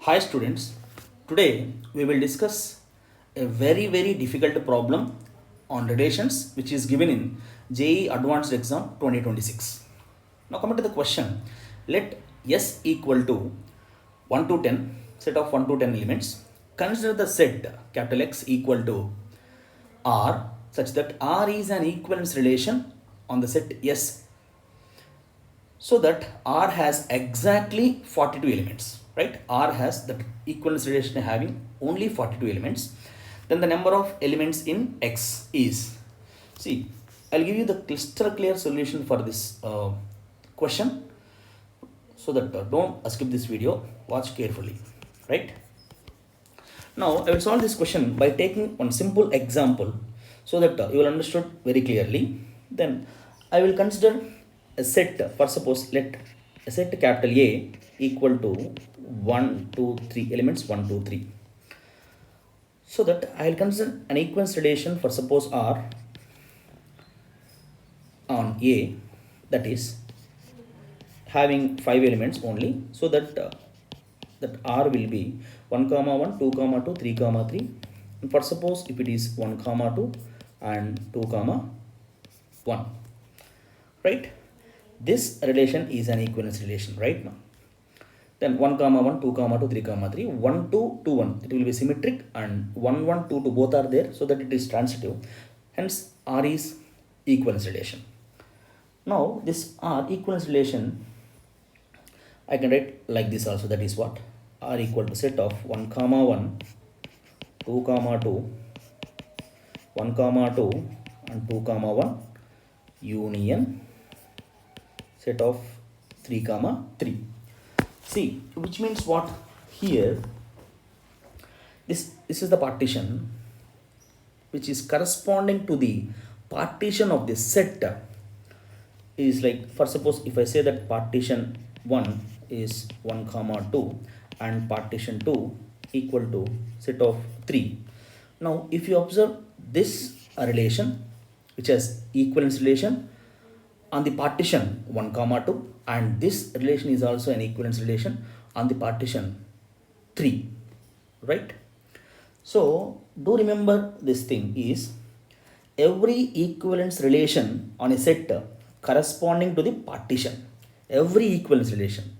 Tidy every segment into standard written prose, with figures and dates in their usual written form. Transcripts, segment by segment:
Hi students, today we will discuss a very difficult problem on relations which is given in JEE Advanced Exam 2026. Now coming to the question, let S equal to 1 to 10, set of 1 to 10 elements. Consider the set capital X equal to R such that R is an equivalence relation on the set S so that R has exactly 42 elements, right? R has the equivalence relation having only 42 elements. Then the number of elements in X is, see, I'll give you the crystal clear solution for this question so that don't skip this video, watch carefully, right? Now I will solve this question by taking one simple example so that you will understood very clearly. Then I will consider a set, for suppose let a set capital A equal to 1, 2, 3 elements 1, 2, 3. So that I will consider an equivalence relation for suppose R on A, that is having 5 elements only, so that that R will be 1 comma 1, 2 comma 2, 3 comma 3. And for suppose if it is 1 comma 2 and 2 comma 1, right? This relation is an equivalence relation right now. Then 1 comma 1, 2 comma 2, 3 comma 3, 1 2 2 1, it will be symmetric, and 1 1 2 2 both are there, so that it is transitive. Hence R is equivalence relation. Now this R equivalence relation I can write like this also, that is what R equal to set of 1 comma 1, 2 comma 2, 1 comma 2 and 2 comma 1 union set of 3 comma 3. See, which means what here, this is the partition which is corresponding to the partition of the set is like, for suppose if I say that partition 1 is 1 comma 2 and partition 2 equal to set of 3. Now if you observe this relation which has equivalence relation on the partition 1 comma 2, and this relation is also an equivalence relation on the partition 3, right? So do remember this thing is every equivalence relation on a set corresponding to the partition, every equivalence relation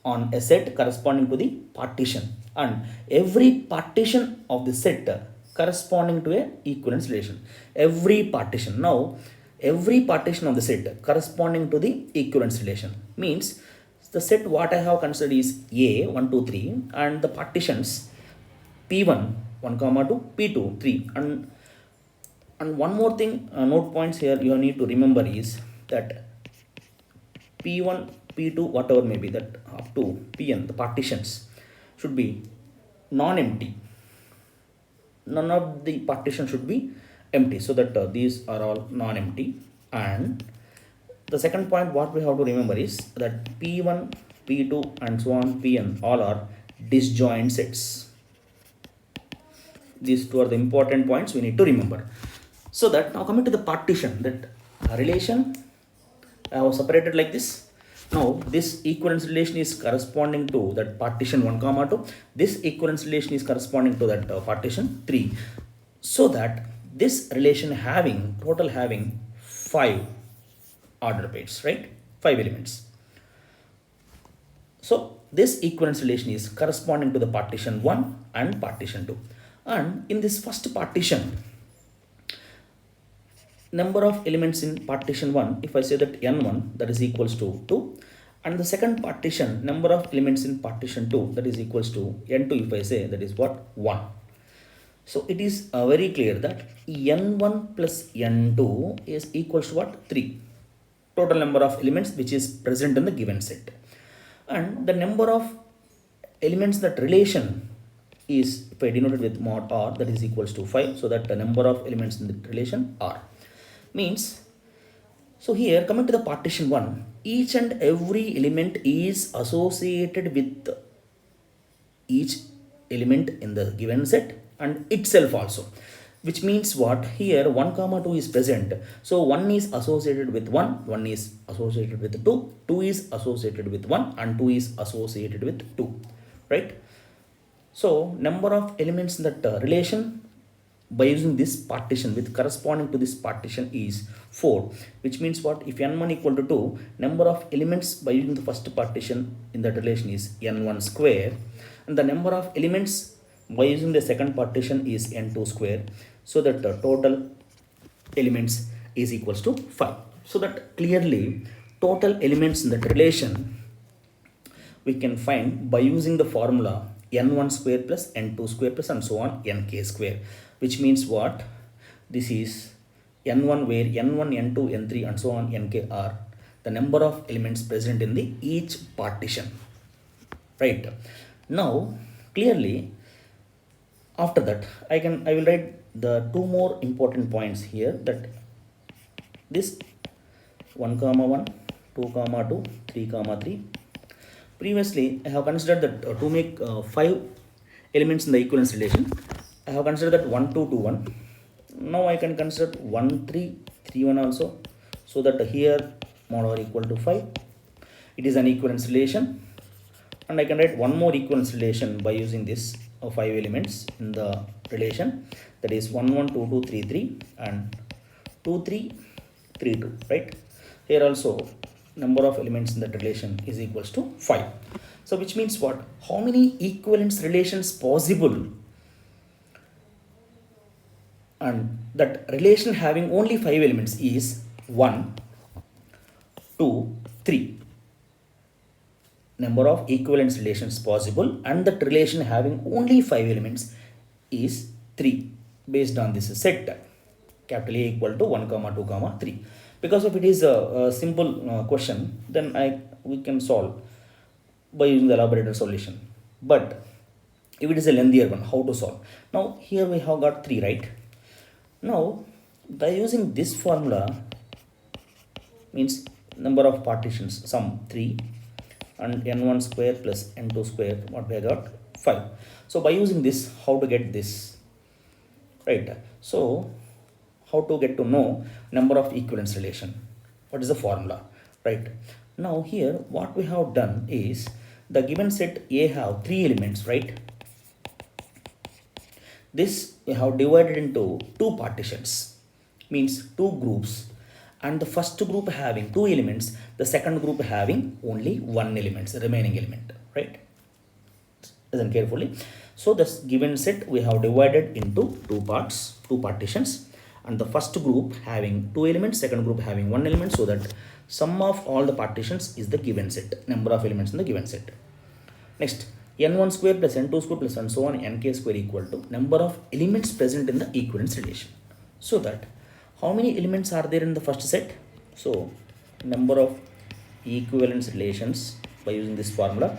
on a set corresponding to the partition, and every partition of the set corresponding to a equivalence relation, every partition. Now every partition of the set corresponding to the equivalence relation means the set what I have considered is A 1 2 3 and the partitions P1 1 comma 2, P2 3, and one more thing, note points here you need to remember is that P1 P2 whatever may be, that up to Pn the partitions should be non-empty. None of the partition should be empty, so that these are all non-empty. And the second point what we have to remember is that P1 P2 and so on Pn all are disjoint sets. These two are the important points we need to remember. So that now coming to the partition, that relation I have separated like this. Now this equivalence relation is corresponding to that partition 1 comma 2, this equivalence relation is corresponding to that partition 3, so that this relation having total having 5 order pairs, right? 5 elements. So this equivalence relation is corresponding to the partition 1 and partition 2, and in this first partition number of elements in partition 1, if I say that n1 that is equals to 2, and the second partition number of elements in partition 2 that is equals to n2, if I say that is what 1. So it is very clear that n1 plus n2 is equals to what 3, total number of elements which is present in the given set, and the number of elements that relation is, if I denoted with mod r, that is equals to 5, so that the number of elements in the relation r means. So here coming to the partition 1, each and every element is associated with each element in the given set and itself also, which means what here 1 comma 2 is present, so 1 is associated with 1, 1 is associated with 2, 2 is associated with 1 and 2 is associated with 2, right? So number of elements in that relation by using this partition with corresponding to this partition is 4, which means what? If n1 equal to 2, number of elements by using the first partition in that relation is n1 square, and the number of elements by using the second partition is n2 square, so that the total elements is equals to 5. So that clearly total elements in that relation we can find by using the formula n1 square plus n2 square plus and so on nk square, which means what? This is n1 where n1 n2 n3 and so on nk are the number of elements present in the each partition, right? Now clearly after that I will write the two more important points here, that this 1 comma 1 2 comma 2 3 comma 3. Previously I have considered that to make 5 elements in the equivalence relation, I have considered that 1 2 2 1. Now I can consider 1 3 3 1 also, so that here mod or equal to 5, it is an equivalence relation. And I can write one more equivalence relation by using this 5 elements in the relation, that is 1 1 2 2 3 3 and 2 3 3 2, right? Here also number of elements in that relation is equals to 5. So which means what? How many equivalence relations possible, and that relation having only 5 elements is 1 2 3. Number of equivalence relations possible, and that relation having only 5 elements is 3 based on this set capital A equal to 1 comma 2 comma 3. Because if it is a simple question, then we can solve by using the elaborated solution. But if it is a lengthier one, how to solve? Now here we have got 3, right? Now by using this formula, means number of partitions sum 3 and n1 square plus n2 square, what we have got? 5. So by using this, how to get this, right? So how to get to know number of equivalence relation? What is the formula, right? Now here what we have done is, the given set A have 3 elements, right? This we have divided into 2 partitions, means 2 groups, and the first group having 2 elements, the second group having only 1 element, the remaining element, right? Listen carefully. So this given set we have divided into 2 parts, 2 partitions, and the first group having 2 elements, second group having 1 element, so that sum of all the partitions is the given set, number of elements in the given set. Next, n1 square plus n2 square plus and so on nk square equal to number of elements present in the equivalence relation. So that how many elements are there in the first set? So number of equivalence relations by using this formula,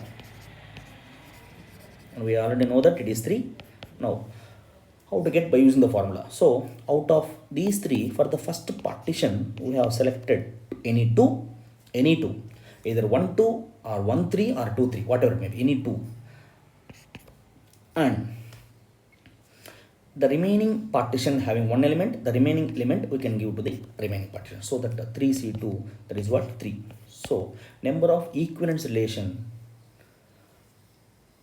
and we already know that it is 3. Now how to get by using the formula? So out of these 3, for the first partition we have selected any two, either 1 2 or 1 3 or 2 3, whatever it may be, any 2, and the remaining partition having 1 element, the remaining element we can give to the remaining partition, so that 3c2, that is what? 3. So number of equivalence relation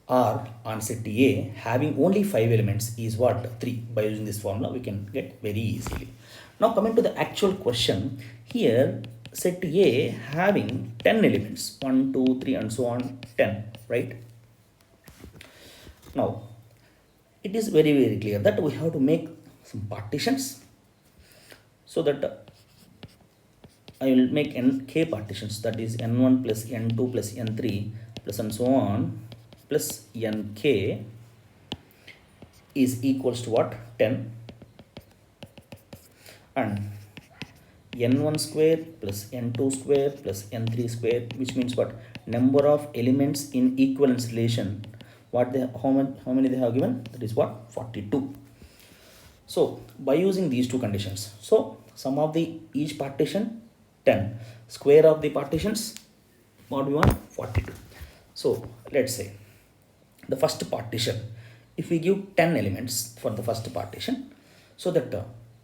are on set A having only 5 elements is what? 3. By using this formula we can get very easily. Now coming to the actual question, here set A having 10 elements, 1 2 3 and so on 10, right? Now it is very clear that we have to make some partitions, so that I will make nk partitions, that is n1 plus n2 plus n3 plus and so on plus nk is equals to what? 10, and n1 square plus n2 square plus n3 square, which means what? Number of elements in equivalence relation, what they, how many they have given? That is what? 42. So by using these two conditions, so sum of the each partition 10, square of the partitions, what we want? 42. So let's say the first partition, if we give 10 elements for the first partition, so that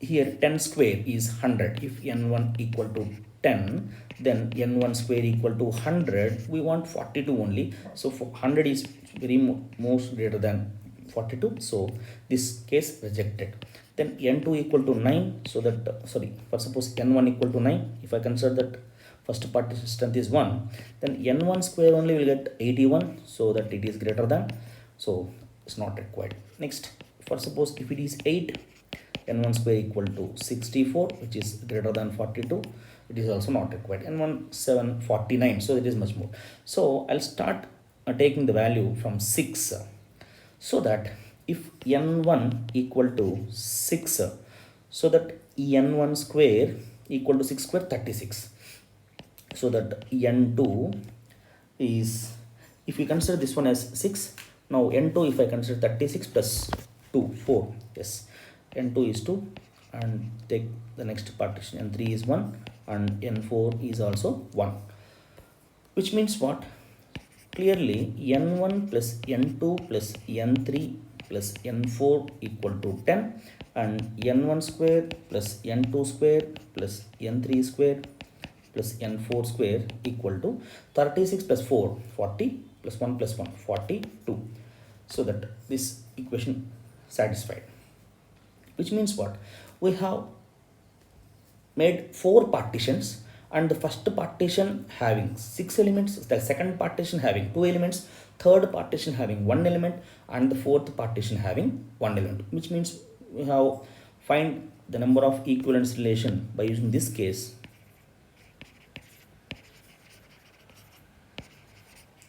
here 10 square is 100, if n1 equal to 10, then n1 square equal to 100. We want 42 only. So for 100 is very most greater than 42. So this case rejected. Then n2 equal to 9. So that, sorry, for suppose n1 equal to 9. If I consider that first partition strength is 1, then n1 square only will get 81. So that it is greater than. So it's not required. Next, for suppose if it is 8, n1 square equal to 64, which is greater than 42. It is also not required. n1 7 49, so it is much more. So I'll start taking the value from 6, so that if n1 equal to 6, so that n1 square equal to 6 square 36, so that n2 is, if we consider this one as 6, now n2 if I consider 36 plus 2 4, yes, n2 is 2, and take the next partition, n3 is 1 and n4 is also 1, which means what? Clearly n1 plus n2 plus n3 plus n4 equal to 10, and n1 square plus n2 square plus n3 square plus n4 square equal to 36 plus 4 40 plus 1 plus 1 42. So that this equation satisfied, which means what? We have made 4 partitions, and the first partition having 6 elements, the second partition having 2 elements, third partition having 1 element, and the fourth partition having 1 element, which means we have find the number of equivalence relation by using this case.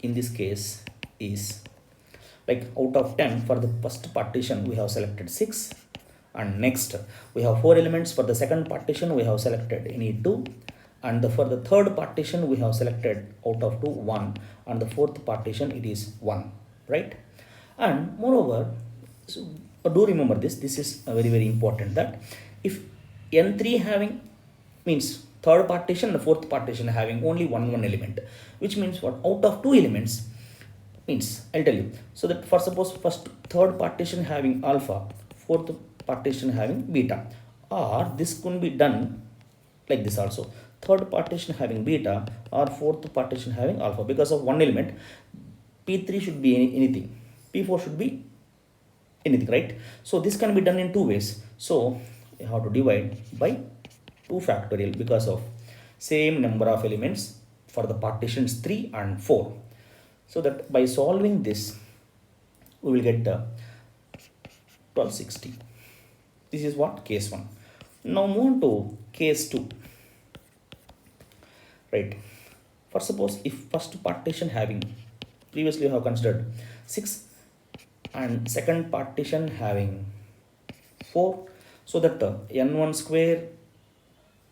In this case is like out of 10 for the first partition we have selected 6, and next we have 4 elements. For the second partition we have selected any 2, and for the third partition we have selected out of 2 1, and the fourth partition it is 1, right? And moreover, so do remember this is very important, that if n3 having means third partition, the fourth partition having only one element, which means what? Out of 2 elements means, I'll tell you, so that for suppose third partition having alpha, fourth partition having beta, or this could be done like this also, third partition having beta or fourth partition having alpha. Because of 1 element, p3 should be anything, p4 should be anything, right? So this can be done in 2 ways. So you have to divide by 2 factorial because of same number of elements for the partitions 3 and 4. So that by solving this we will get 1260. This is what? Case 1. Now move on to case 2, right? For suppose if first partition having, previously we have considered 6, and second partition having 4, so that n1 square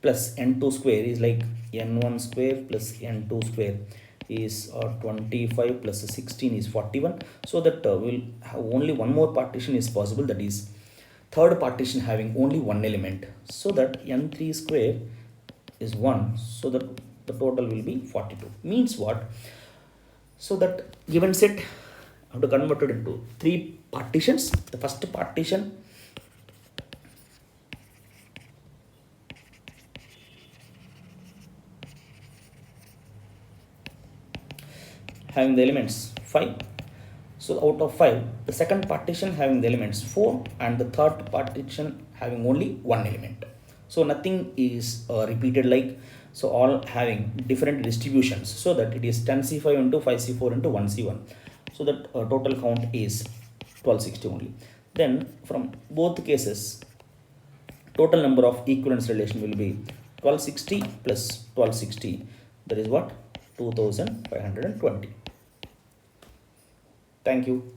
plus n2 square is like n1 square plus n2 square is 25 plus 16 is 41. So that we'll have only one more partition is possible, that is third partition having only 1 element, so that n3 square is 1, so that the total will be 42. Means what? So that given set I have to convert it into 3 partitions. The first partition having the elements 5, so out of 5, the second partition having the elements 4, and the third partition having only 1 element. So nothing is repeated, like, so all having different distributions, so that it is 10c5 into 5c4 into 1c1, so that total count is 1260 only. Then from both cases, total number of equivalence relation will be 1260 plus 1260, that is what? 2520. Thank you.